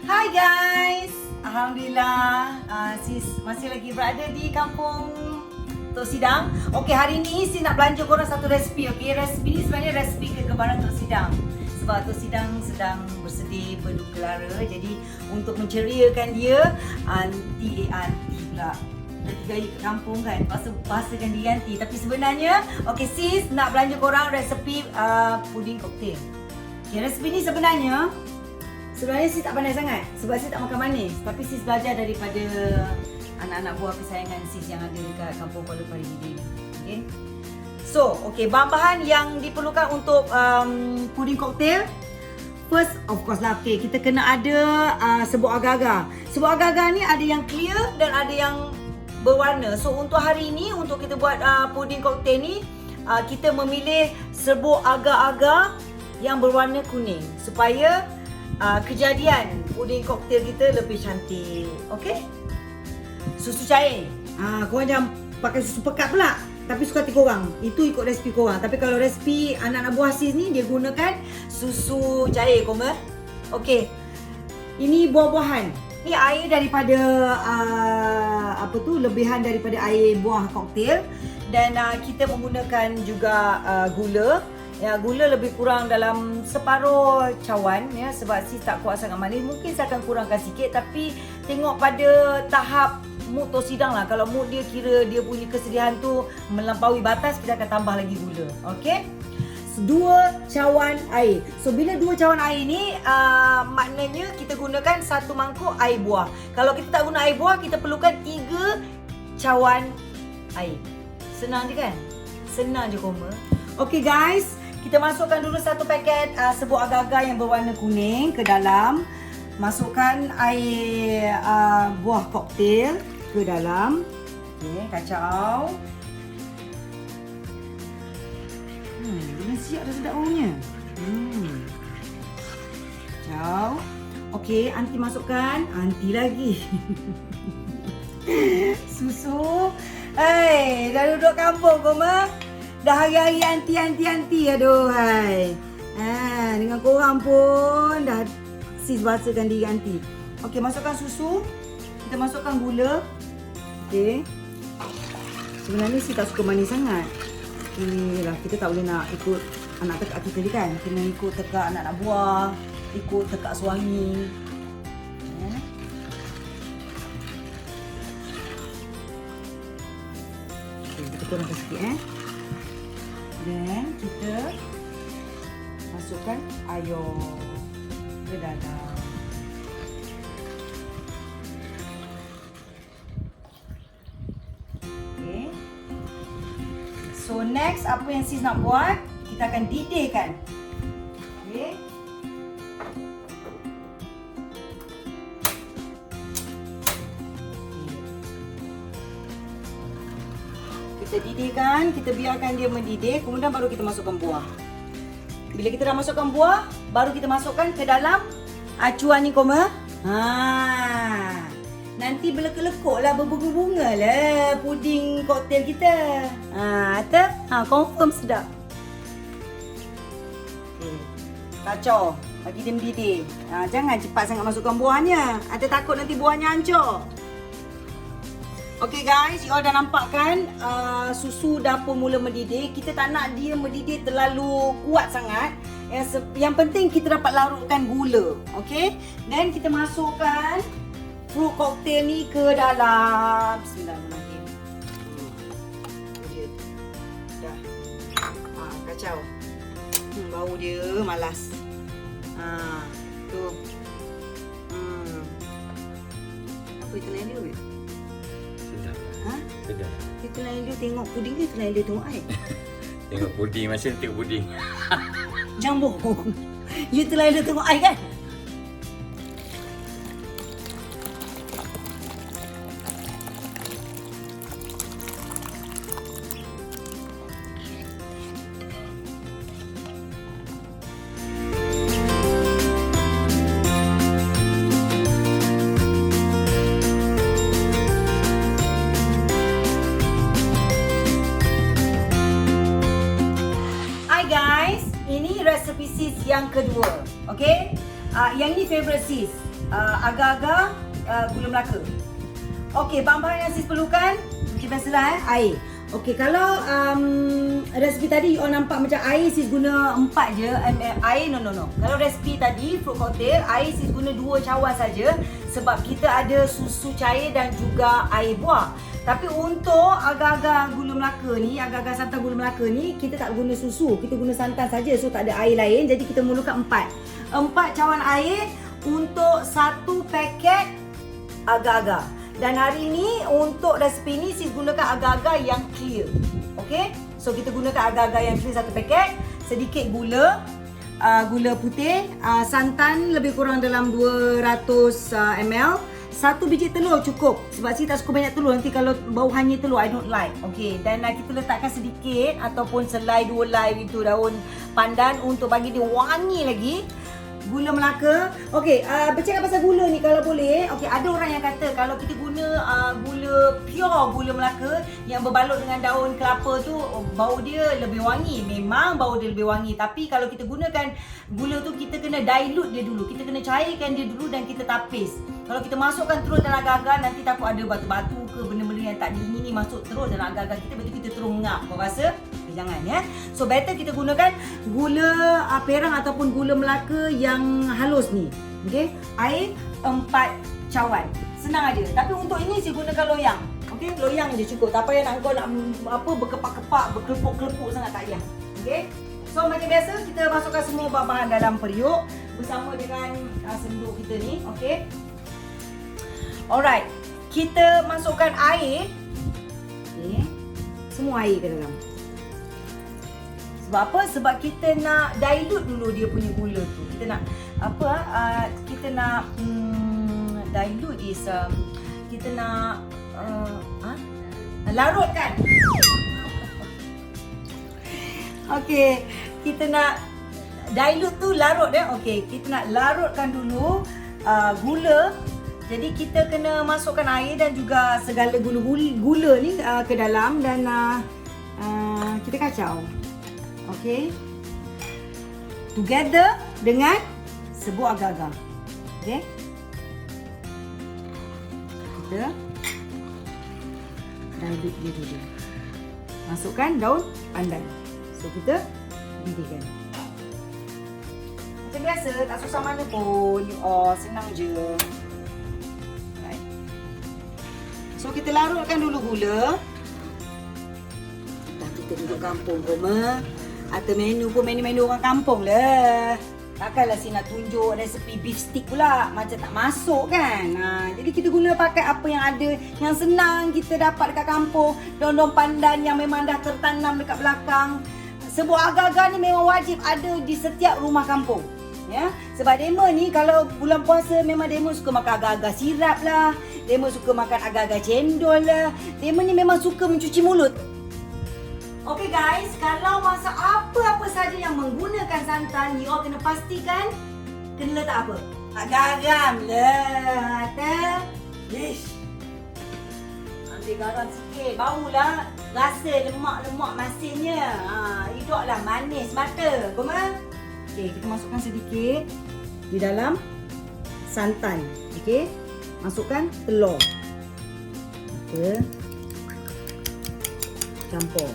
Hai guys, Alhamdulillah sis masih lagi berada di kampung Tok Sidang. Okey, hari ni sis nak belanja korang satu resipi. Okey, resipi ni sebenarnya resipi kegemaran Tok Sidang. Sebab Tok Sidang sedang bersedih berduka lara. Jadi untuk menceriakan dia, anti pula gaya ke kampung kan, bahasakan dia anti. Tapi sebenarnya, okey sis nak belanja korang resipi puding koktail. Okey, resipi ni sebenarnya sis tak pandai sangat sebab sis tak makan manis. Tapi sis belajar daripada anak-anak buah kesayangan sis yang ada dekat kampung Kuala Parigidi. Okay. So, okay, bahan-bahan yang diperlukan untuk puding koktail. First, of course lah, okay, kita kena ada serbuk agar-agar. Serbuk agar-agar ni ada yang clear dan ada yang berwarna. So, untuk hari ni, untuk kita buat puding koktail ni, kita memilih serbuk agar-agar yang berwarna kuning supaya kejadian puding koktail kita lebih cantik. Okey? Susu cair. Korang jangan pakai susu pekat pula. Tapi suka hati korang. Itu ikut resipi korang. Tapi kalau resipi anak-anak buah sis ni, dia gunakan susu cair, korang. Okey. Ini buah-buahan. Ni air daripada lebihan daripada air buah koktail. Dan kita menggunakan juga gula. Ya, gula lebih kurang dalam separuh cawan ya, sebab sis tak kuat sangat manis. Mungkin saya akan kurangkan sikit, tapi tengok pada tahap mood Tok Sidang lah. Kalau mood dia kira dia punya kesedihan tu melampaui batas, kita akan tambah lagi gula. Okey? 2 cawan air. So bila 2 cawan air ni maknanya kita gunakan 1 mangkuk air buah. Kalau kita tak guna air buah, kita perlukan 3 cawan air. Senang je kan? Senang je koma. Okey guys, kita masukkan dulu 1 paket serbuk agar-agar yang berwarna kuning ke dalam. Masukkan air buah koktail ke dalam. Okey, kacau. Dengan siap dah sedap baunya. Kacau. Okey, anti masukkan. Anti lagi. Susu. Dah duduk kampung koma. Dah hari-hari anti. Aduh hai. Dengan korang pun dah sis bahasakan diri anti. Okey, masukkan susu. Kita masukkan gula. Okey. Sebenarnya sis tak suka manis sangat. Inilah, kita tak boleh nak ikut anak tekak kita ni kan. Kena ikut tekak anak-anak buah, ikut tekak suami. Okey, kita kurangkan sikit dan kita masukkan air ke dalam. Okay. So next, apa yang sis nak buat, kita akan didihkan. Okay. Kita didihkan, kita biarkan dia mendidih, kemudian baru kita masukkan buah. Bila kita dah masukkan buah, baru kita masukkan ke dalam acuan ni koma. Nanti berlekuk-lekuk lah, berbunga-bunga lah puding koktail kita. Confirm sedap. Okay. Kacau, bagi dia mendidih. Jangan cepat sangat masukkan buahnya. Ada takut nanti buahnya hancur. Okay guys, you all dah nampak kan susu dah pun mula mendidih. Kita tak nak dia mendidih terlalu kuat sangat. Yang penting kita dapat larutkan gula. Okay, dan kita masukkan fruit cocktail ni ke dalam. Bismillahirrahmanirrahim. Dia dah kacau. Bau dia malas. Tu. Apa itu lain dia? Sedap. Kita lain dia tengok puding ke kita lain dia tengok air? Tengok puding, masih tengok puding. Jangan bohong. You terlain dia tengok air kan? Ini resepi sis yang kedua. Okey? Yang ini favourite sis. Agar-agar gula Melaka. Okey, bahan-bahan yang sis perlukan macam biasalah air. Okey, kalau resipi tadi you all nampak macam air sis guna 4 je ml air. No. Kalau resipi tadi fruit cocktail, air sis guna 2 cawan saja sebab kita ada susu cair dan juga air buah. Tapi untuk agar-agar gula Melaka ni, agar-agar santan gula Melaka ni, kita tak guna susu, kita guna santan saja. So tak ada air lain. Jadi kita memerlukan 4 cawan air untuk 1 paket agar-agar. Dan hari ni untuk resipi ni sis gunakan agar-agar yang clear. Okey? So kita gunakan agar-agar yang clear 1 paket, sedikit gula, gula putih, santan lebih kurang dalam 200 ml. 1 biji telur cukup sebab saya tak suka banyak telur, nanti kalau bau hanyir telur I don't like. Okey, dan kita letakkan sedikit ataupun selai 2 helai itu daun pandan untuk bagi dia wangi lagi. Gula Melaka. Okey, bercakap pasal gula ni kalau boleh. Okey, ada orang yang kata kalau kita guna gula pure gula Melaka yang berbalut dengan daun kelapa tu bau dia lebih wangi. Memang bau dia lebih wangi, tapi kalau kita gunakan gula tu kita kena dilute dia dulu. Kita kena cairkan dia dulu dan kita tapis. Kalau kita masukkan terus dalam agar-agar nanti takut ada batu-batu ke benda-benda yang tak diingini masuk terus dalam agar-agar kita, betul kita terus mengap. Kau rasa? Jangan ya. So better kita gunakan gula perang ataupun gula Melaka yang halus ni. Okey, air 4 cawan. Senang aja. Tapi untuk ini saya gunakan loyang. Okey, loyang je cukup. Tak payah nak kau nak berkepak-kepak, berkelepuk-kelepuk sangat, tak payah. Okey. So macam biasa kita masukkan semua bahan-bahan dalam periuk bersama dengan senduk kita ni. Okey. Alright. Kita masukkan air. Okey. Semua air ke dalam. Sebab apa? Sebab kita nak dilute dulu dia punya gula tu. Kita nak kita nak dilute is kita nak larutkan. Okey, kita nak dilute tu larut dia. Okey, kita nak larutkan dulu gula. Jadi kita kena masukkan air dan juga segala gula ni ke dalam dan kita kacau. Okey. Together dengan sebuah agar-agar. Okey. Kita dilute dia dulu. Masukkan daun pandan. So kita didihkan. Macam biasa, tak susah mana pun. Senang je. Right. So kita larutkan dulu gula. Dah kita duduk kampung koma. Atau menu pun menu orang kampung lah. Takkanlah si nak tunjuk resepi beef stick pula. Macam tak masuk kan. Jadi kita guna pakai apa yang ada, yang senang kita dapat dekat kampung. Daun-daun pandan yang memang dah tertanam dekat belakang. Sebuah agar-agar ni memang wajib ada di setiap rumah kampung. Ya, sebab Dema ni kalau bulan puasa memang Dema suka makan agar-agar sirap lah. Dema suka makan agar-agar cendol lah. Dema ni memang suka mencuci mulut. Okey guys, kalau masak apa-apa saja yang menggunakan santan, you all kena pastikan kena letak apa? Tak garam lah. Ish. Ambil garam sikit, baulah rasa lemak-lemak masinnya. Hiduplah manis mata. Goma? Okey, kita masukkan sedikit di dalam santan. Okey, masukkan telur. Kita campur.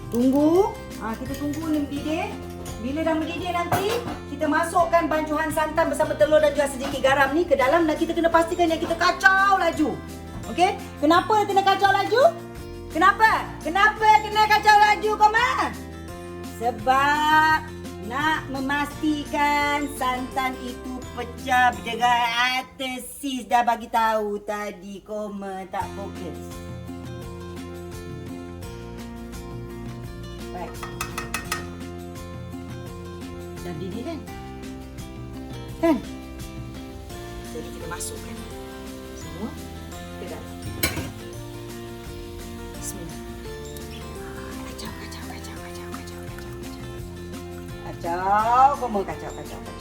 Tunggu, kita tunggu ni mendidih. Bila dah mendidih nanti, kita masukkan bancuhan santan bersama telur dan juga sedikit garam ni ke dalam dan kita kena pastikan yang kita kacau laju. Okey? Kenapa kena kacau laju? Kenapa? Kenapa kena kacau laju, Koma? Sebab nak memastikan santan itu pecah dengan atas. Sis dah bagi tahu tadi, Koma tak fokus. Baik. Dah mendidih kan? Kan? Jadi kita masukkan semua ke dalam. Bismillah. Kacau. Kacau, kacau.